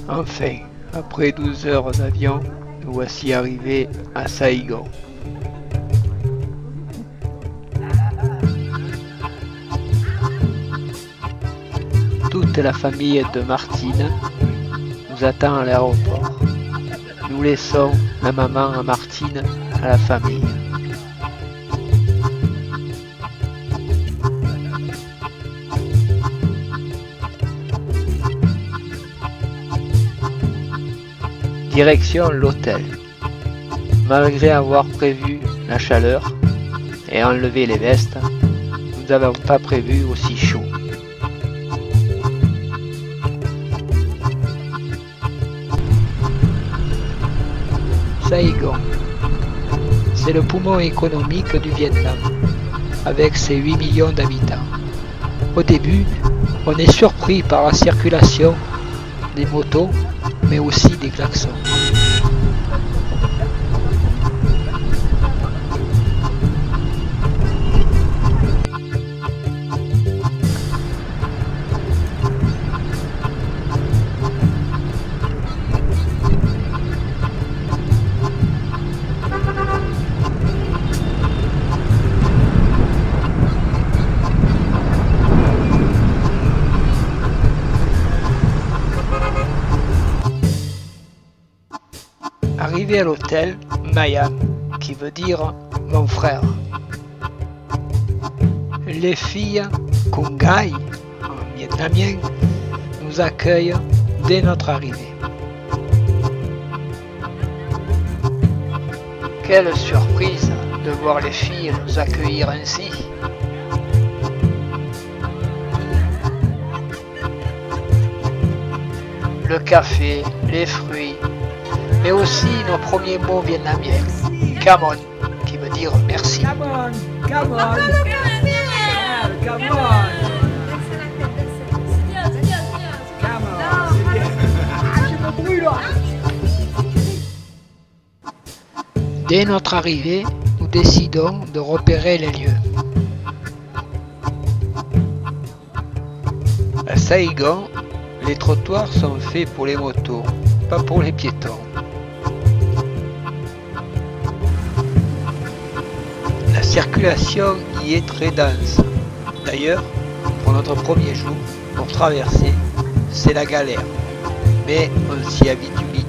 Enfin, après 12 heures d'avion, nous voici arrivés à Saïgon. Toute la famille de Martine nous attend à l'aéroport. Nous laissons la maman à Martine à la famille. Direction l'hôtel. Malgré avoir prévu la chaleur et enlevé les vestes, nous n'avons pas prévu aussi chaud. Saïgon, c'est le poumon économique du Vietnam, avec ses 8 millions d'habitants. Au début, on est surpris par la circulation des motos, mais aussi des klaxons. Arrivé à l'hôtel, Maya, qui veut dire mon frère. Les filles Kungai, en vietnamien, nous accueillent dès notre arrivée. Quelle surprise de voir les filles nous accueillir ainsi. Le café, les fruits, mais aussi nos premiers mots vietnamiens. Come on, qui veut dire merci. Come on, come on. Yeah, come on. Come on. Je me brûle. Dès notre arrivée, nous décidons de repérer les lieux. À Saïgon, les trottoirs sont faits pour les motos, pas pour les piétons. La circulation y est très dense. D'ailleurs, pour notre premier jour, pour traverser, c'est la galère. Mais on s'y habitue vite.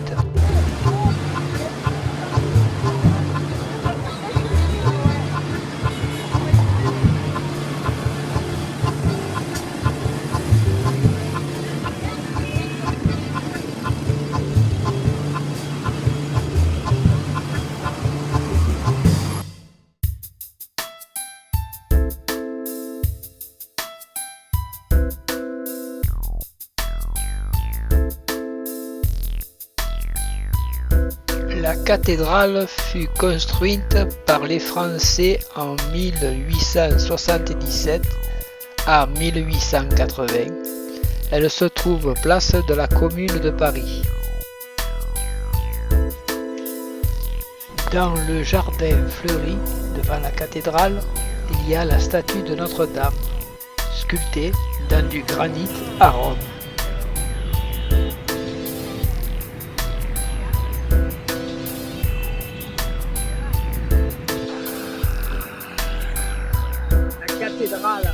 La cathédrale fut construite par les Français en 1877 à 1880. Elle se trouve place de la Commune de Paris. Dans le jardin fleuri devant la cathédrale, il y a la statue de Notre-Dame, sculptée dans du granit à Rome. Cathédrale.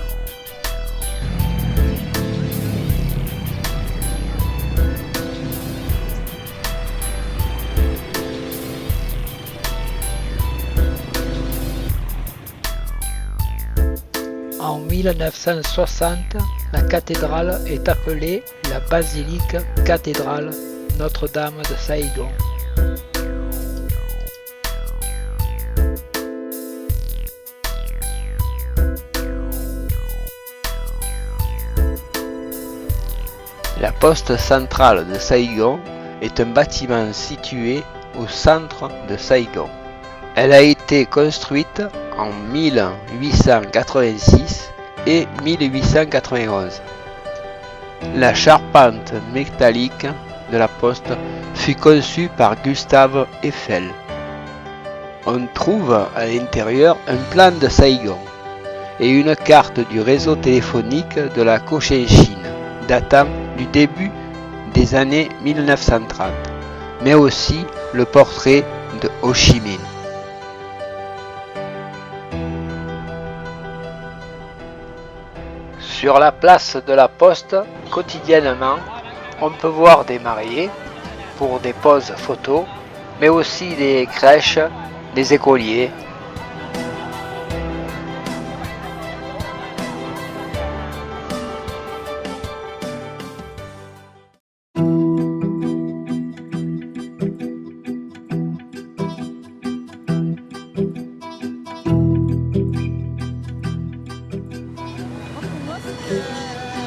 En 1960, la cathédrale est appelée la basilique cathédrale Notre-Dame de Saïgon. La poste centrale de Saïgon est un bâtiment situé au centre de Saïgon. Elle a été construite en 1886 et 1891. La charpente métallique de la poste fut conçue par Gustave Eiffel. On trouve à l'intérieur un plan de Saïgon et une carte du réseau téléphonique de la Cochinchine datant du début des années 1930, mais aussi le portrait de Ho Chi Minh. Sur la place de la Poste, quotidiennement, on peut voir des mariés pour des poses photos, mais aussi des crèches, des écoliers.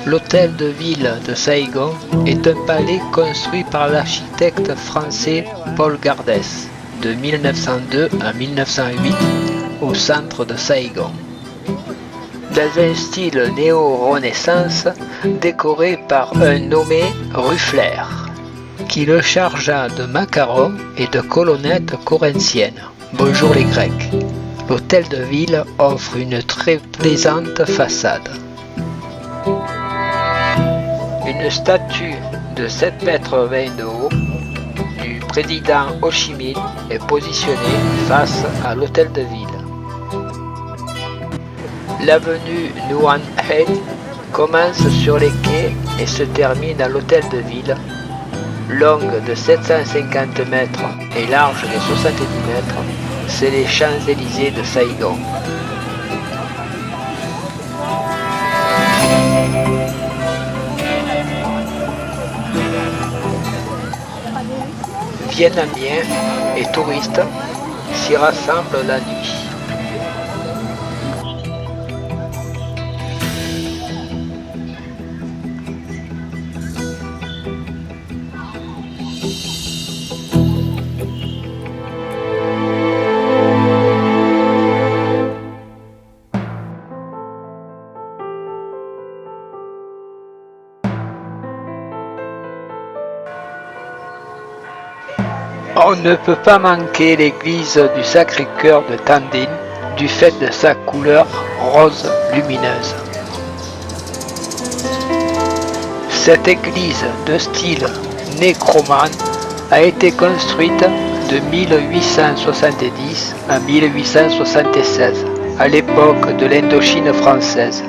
L'hôtel de ville de Saigon est un palais construit par l'architecte français Paul Gardès de 1902 à 1908 au centre de Saigon. Dans un style néo-renaissance décoré par un nommé Ruffler qui le chargea de macarons et de colonnettes corinthiennes. Bonjour les Grecs. L'hôtel de ville offre une très plaisante façade. Une statue de 7,20 mètres de haut du président Ho Chi Minh est positionnée face à l'hôtel de ville. L'avenue Nguyen Hait commence sur les quais et se termine à l'hôtel de ville, longue de 750 mètres et large de 70 mètres. C'est les Champs-Élysées de Saigon. Vietnamiens et touristes s'y rassemblent la nuit. On ne peut pas manquer l'église du Sacré-Cœur de Tan Dinh du fait de sa couleur rose lumineuse. Cette église de style nécromane a été construite de 1870 à 1876 à l'époque de l'Indochine française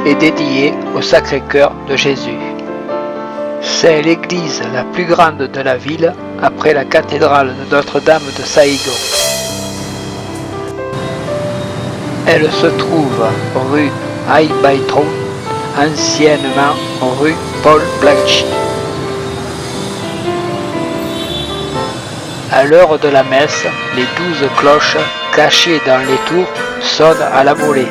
et dédiée au Sacré-Cœur de Jésus. C'est l'église la plus grande de la ville après la cathédrale de Notre-Dame de Saigon. Elle se trouve rue Hai Bai Trong, anciennement rue Paul Blanchi. À l'heure de la messe, les 12 cloches cachées dans les tours sonnent à la volée.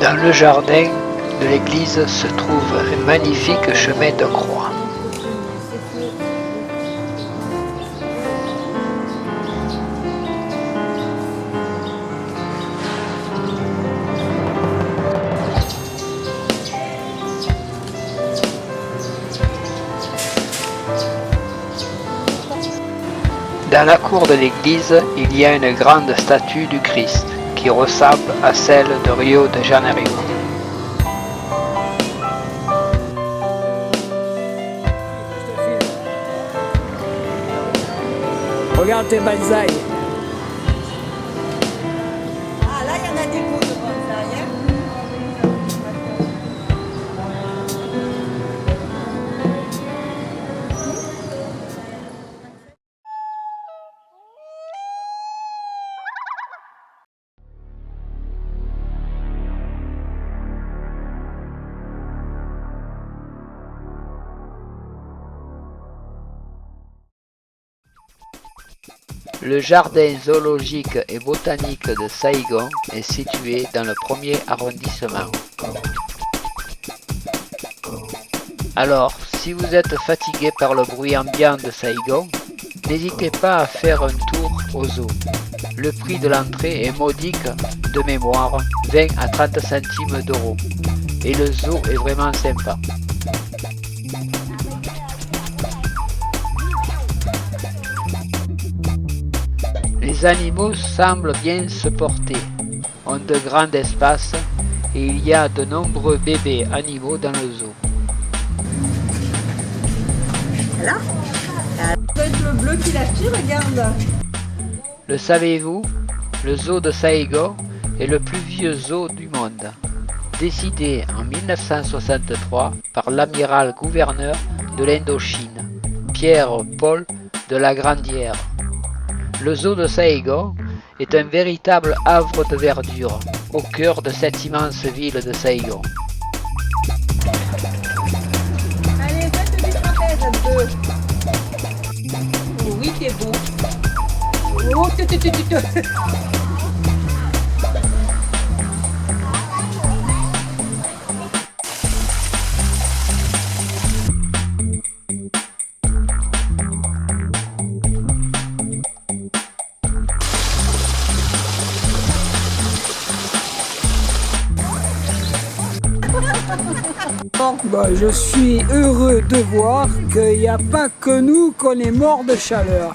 Dans le jardin de l'église se trouve un magnifique chemin de croix. Dans la cour de l'église, il y a une grande statue du Christ qui ressemble à celle de Rio de Janeiro. Regarde tes bonsaïs. Ah là, il y en a des beaux de bonsaïs. Le jardin zoologique et botanique de Saigon est situé dans le 1er arrondissement. Alors, Si vous êtes fatigué par le bruit ambiant de Saigon, n'hésitez pas à faire un tour au zoo. Le prix de l'entrée est modique, de mémoire, 20 à 30 centimes d'euros. Et le zoo est vraiment sympa. Les animaux semblent bien se porter, ont de grands espaces et il y a de nombreux bébés animaux dans le zoo. Là, ça doit être le bleu qui l'a pris, regarde. Le savez-vous? Le zoo de Saigon est le plus vieux zoo du monde, décidé en 1963 par l'amiral gouverneur de l'Indochine, Pierre-Paul de La Grandière. Le zoo de Saigon est un véritable havre de verdure au cœur de cette immense ville de Saigon. Allez, faites du trapèze un peu. Oh oui, t'es beau. Oh, Bah, je suis heureux de voir qu'il n'y a pas que nous qu'on est morts de chaleur.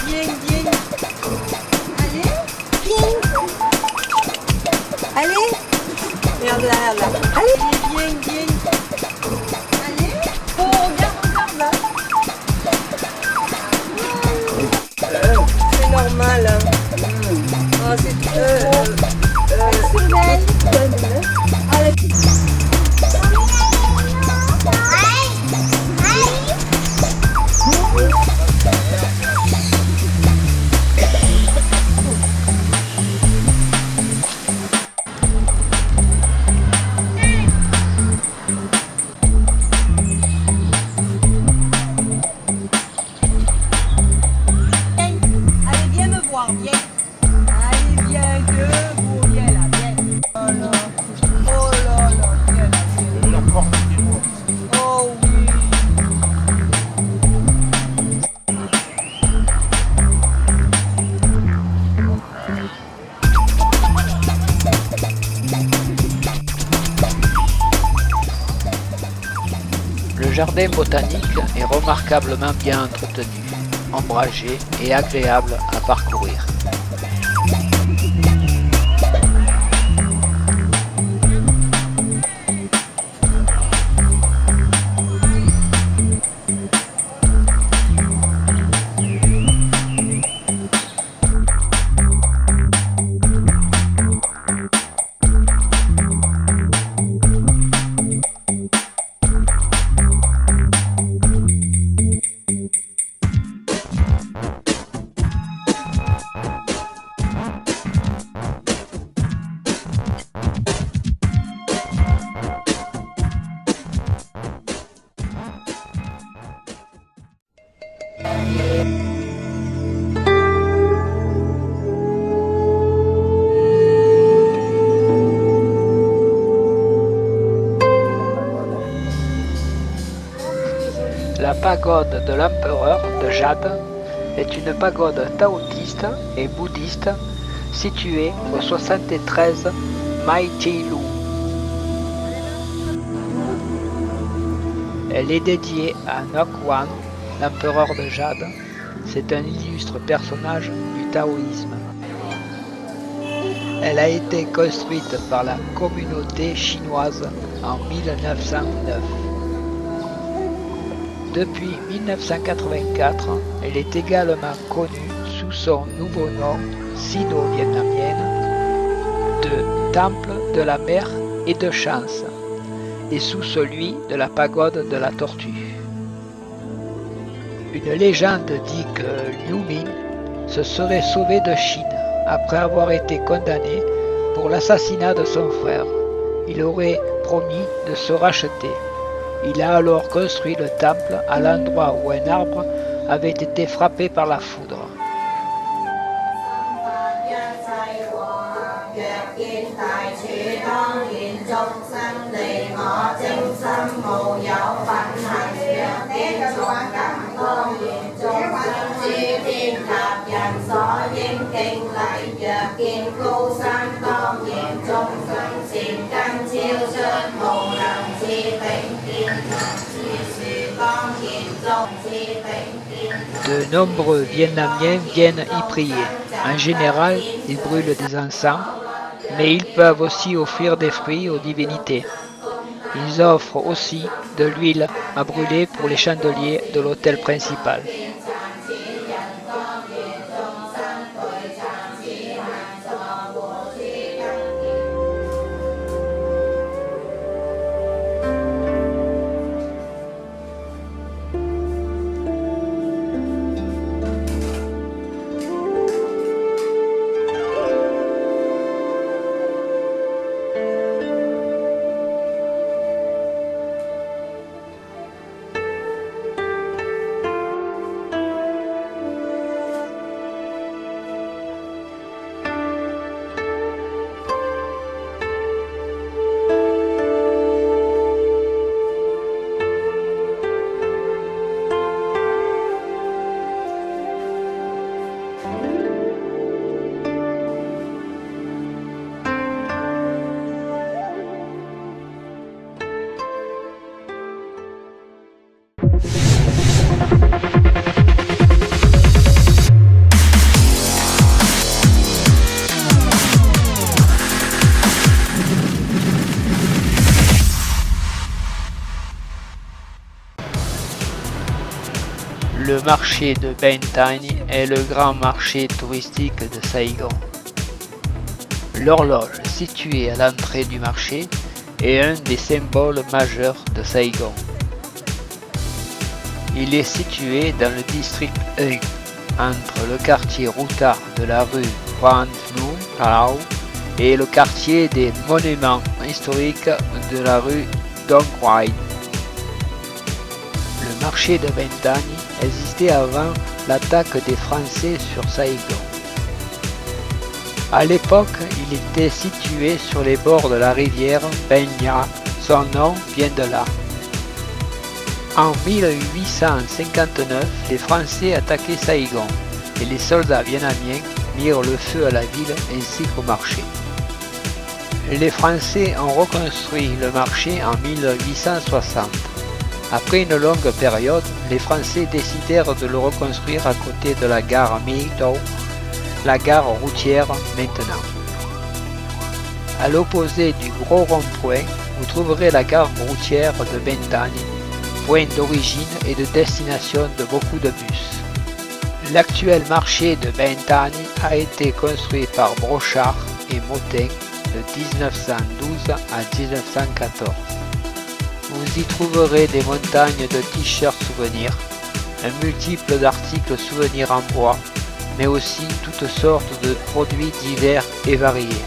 Viens, viens. Allez, viens. Allez. Regarde là, regarde là. Allez, viens, viens. Allez. Oh, regarde, regarde là. C'est normal. Hein. Oh, c'est trop beau. Allez. Allez, viens me voir, viens. Allez, viens, debout, viens là, viens. Oh là, oh là là, viens là, viens. Oh oui. Le jardin botanique est remarquablement bien entretenu, ombragé et agréable à parcourir. La pagode de l'empereur de Jade est une pagode taoïste et bouddhiste située au 73 Mai Chei-lu. Elle est dédiée à Nok-wan, l'empereur de Jade. C'est un illustre personnage du taoïsme. Elle a été construite par la communauté chinoise en 1909. Depuis 1984, elle est également connue sous son nouveau nom sino-vietnamien de Temple de la mer et de chance et sous celui de la pagode de la tortue. Une légende dit que Liu Ming se serait sauvé de Chine après avoir été condamné pour l'assassinat de son frère. Il aurait promis de se racheter. Il a alors construit le temple à l'endroit où un arbre avait été frappé par la foudre. De nombreux Vietnamiens viennent y prier. En général, ils brûlent des encens, mais ils peuvent aussi offrir des fruits aux divinités. Ils offrent aussi de l'huile à brûler pour les chandeliers de l'autel principal. Le marché de Ben Thanh est le grand marché touristique de Saigon. L'horloge située à l'entrée du marché est un des symboles majeurs de Saigon. Il est situé dans le district Hue, entre le quartier routard de la rue Phran Nhu Lao et le quartier des monuments historiques de la rue Dong Quai. Le marché de Ben Thanh existait avant l'attaque des Français sur Saigon. À l'époque, il était situé sur les bords de la rivière Ben Nha, son nom vient de là. En 1859, les Français attaquaient Saigon et les soldats vietnamiens mirent le feu à la ville ainsi qu'au marché. Les Français ont reconstruit le marché en 1860. Après une longue période, les Français décidèrent de le reconstruire à côté de la gare My Tho, la gare routière maintenant. À l'opposé du gros rond-point, vous trouverez la gare routière de Ben Thanh, point d'origine et de destination de beaucoup de bus. L'actuel marché de Ben Thanh a été construit par Brochard et Motin de 1912 à 1914. Vous y trouverez des montagnes de t-shirts souvenirs, un multiple d'articles souvenirs en bois, mais aussi toutes sortes de produits divers et variés.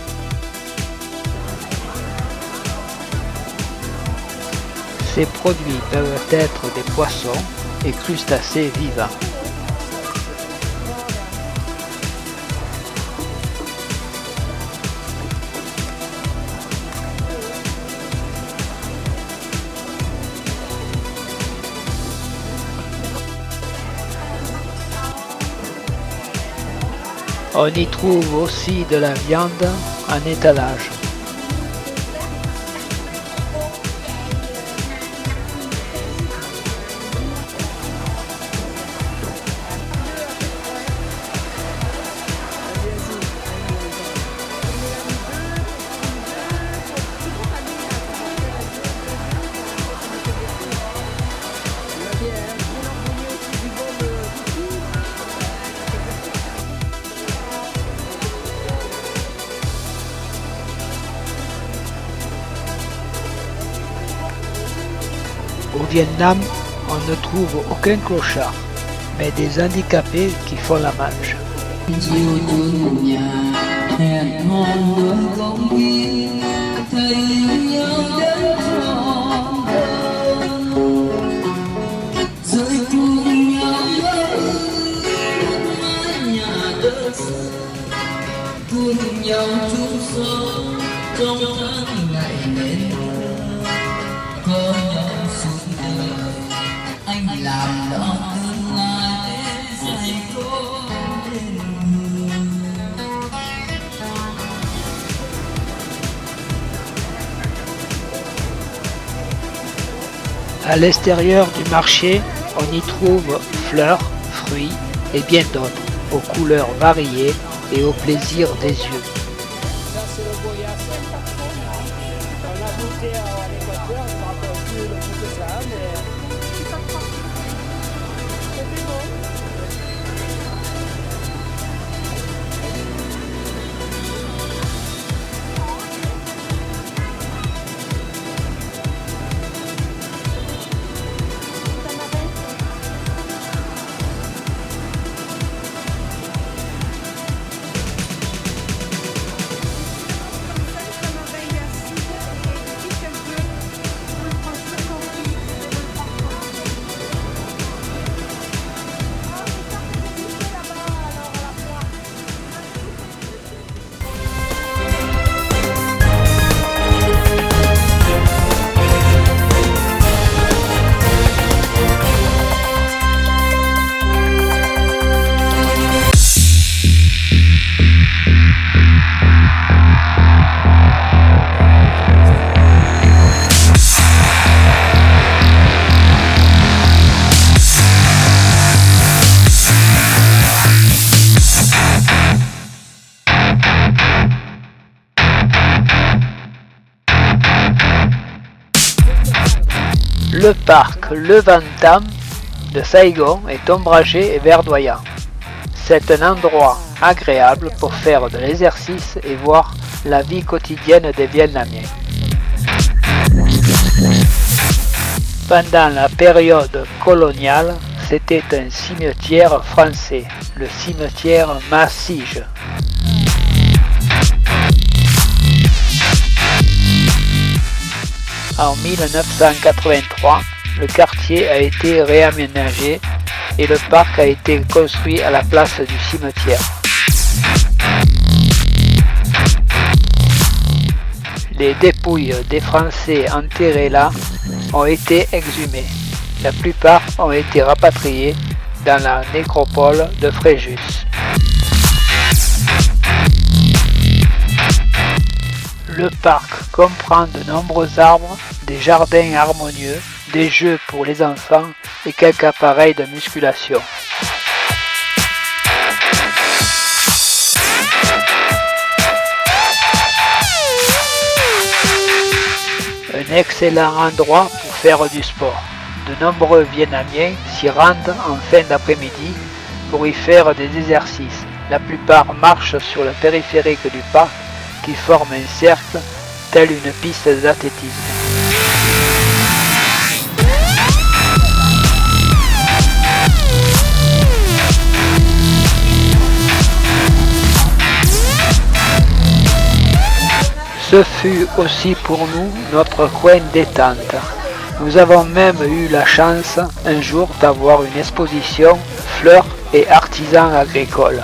Ces produits peuvent être des poissons et crustacés vivants. On y trouve aussi de la viande en étalage. Au Vietnam, on ne trouve aucun clochard, mais des handicapés qui font la manche. À l'extérieur du marché, on y trouve fleurs, fruits et bien d'autres, aux couleurs variées et au plaisir des yeux. Ça c'est le goyasse. On a goûté à l'Équateur, je ne me rappelle plus le goût que ça, mais c'était bon. Le parc Levantam de Saigon est ombragé et verdoyant. C'est un endroit agréable pour faire de l'exercice et voir la vie quotidienne des Vietnamiens. Pendant la période coloniale, c'était un cimetière français, le cimetière Massige. En 1983, le quartier a été réaménagé et le parc a été construit à la place du cimetière. Les dépouilles des Français enterrés là ont été exhumées. La plupart ont été rapatriés dans la nécropole de Fréjus. Le parc comprend de nombreux arbres, des jardins harmonieux, des jeux pour les enfants et quelques appareils de musculation. Un excellent endroit pour faire du sport. De nombreux Vietnamiens s'y rendent en fin d'après-midi pour y faire des exercices. La plupart marchent sur le périphérique du parc qui forme un cercle, tel une piste d'athlétisme. Ce fut aussi pour nous notre coin détente. Nous avons même eu la chance un jour d'avoir une exposition fleurs et artisans agricoles.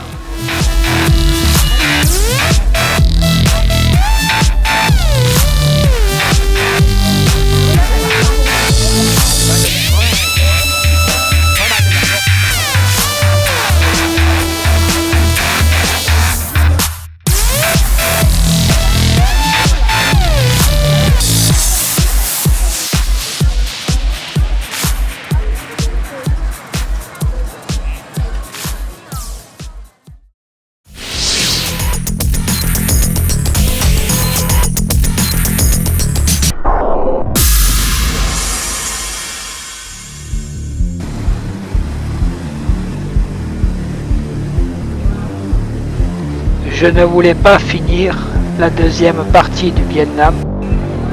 Je ne voulais pas finir la deuxième partie du Vietnam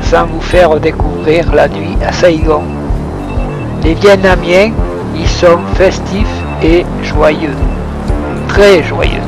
sans vous faire découvrir la nuit à Saigon. Les Vietnamiens y sont festifs et joyeux, très joyeux.